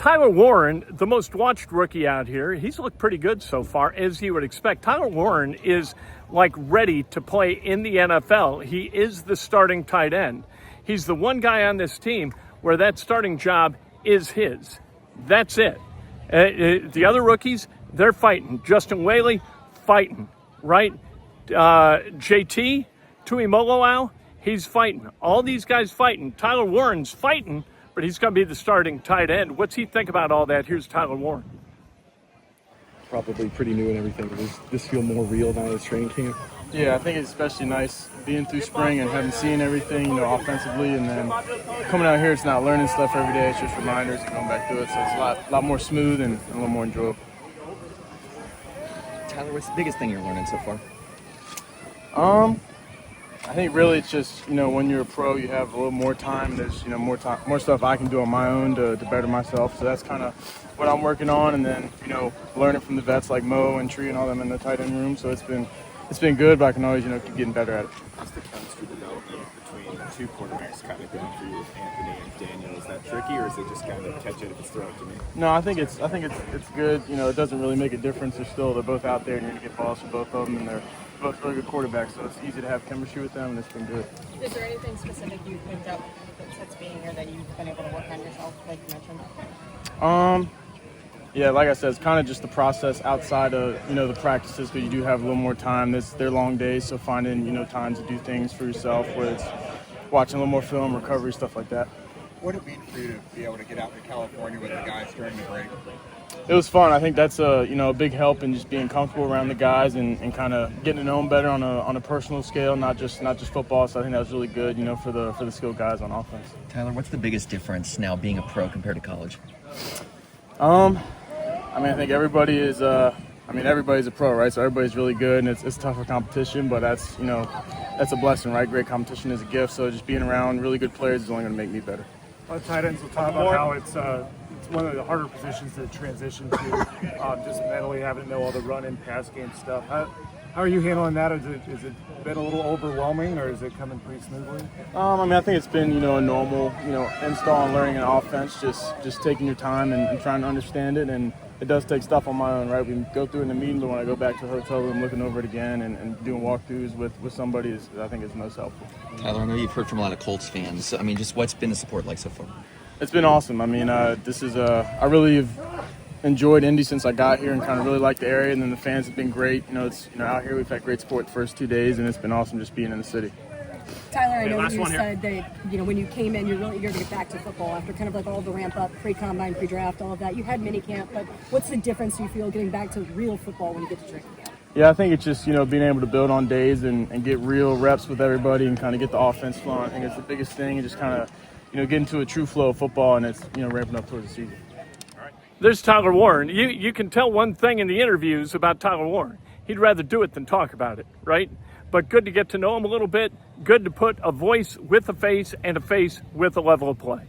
Tyler Warren, the most watched rookie out here, he's looked pretty good so far, as you would expect. Tyler Warren is like ready to play in the NFL. He is the starting tight end. He's the one guy on this team where that starting job is his. That's it. The other rookies, they're fighting. Justin Whaley, fighting, right? JT, Tuimoloau, he's fighting. All these guys fighting. Tyler Warren's fighting, but he's going to be the starting tight end. What's he think about all that? Here's Tyler Warren. Probably pretty new and everything. Does this feel more real now as training camp? Yeah, I think it's especially nice being through spring and having seen everything, offensively, and then coming out here, it's not learning stuff every day. It's just reminders and going back through it. So it's a lot more smooth and a little more enjoyable. Tyler, what's the biggest thing you're learning so far? I think really it's just, when you're a pro, you have a little more time. There's, more stuff I can do on my own to better myself. So that's kind of what I'm working on. And then, learning from the vets like Mo and Tree and all them in the tight end room. So it's been good, but I can always, keep getting better at it. How's the chemistry development between two quarterbacks kind of going for you with Anthony and Daniel? Is that tricky, or is it just kind of catch it if it's thrown to me? No, I think it's good. It doesn't really make a difference. They're both out there, and you're gonna get balls from both of them, and they're both really good quarterbacks. So it's easy to have chemistry with them, and it's been good. Is there anything specific you've picked up since being here that you've been able to work on yourself, like you mentioned? Yeah, like I said, it's kind of just the process outside of, the practices, because you do have a little more time. They're long days, so finding, time to do things for yourself, whether it's watching a little more film, recovery, stuff like that. What did it mean for you to be able to get out to California with the guys during the break? It was fun. I think that's a big help in just being comfortable around the guys and kind of getting to know them better on a personal scale, not just football. So I think that was really good, for the skilled guys on offense. Tyler, what's the biggest difference now being a pro compared to college? I think everybody's a pro, right? So everybody's really good, and it's tougher competition, but that's a blessing, right? Great competition is a gift. So just being around really good players is only going to make me better. A lot of tight ends will talk about how it's one of the harder positions to transition to, just mentally having to know all the run and pass game stuff. How are you handling that? Is it been a little overwhelming, or is it coming pretty smoothly? I think it's been, a normal, install and learning an offense, just taking your time and trying to understand it. And it does take stuff on my own, right? We can go through it in the meeting, but when I go back to the hotel room, looking over it again and doing walkthroughs with somebody, I think is most helpful. Tyler, I know you've heard from a lot of Colts fans. Just what's been the support like so far? It's been awesome. I really have enjoyed Indy since I got here and kind of really like the area, and then the fans have been great. Out here we've had great support the first 2 days, and it's been awesome just being in the city. Tyler, I know you said that, when you came in, you're really eager to get back to football after kind of like all the ramp up, pre-combine, pre-draft, all of that. You had mini camp, but what's the difference you feel getting back to real football when you get to training camp? Yeah, I think it's just, being able to build on days and get real reps with everybody and kind of get the offense flowing. I think it's the biggest thing, and just kind of, get into a true flow of football, and it's, ramping up towards the season. There's Tyler Warren. You can tell one thing in the interviews about Tyler Warren. He'd rather do it than talk about it, right? But good to get to know him a little bit. Good to put a voice with a face and a face with a level of play.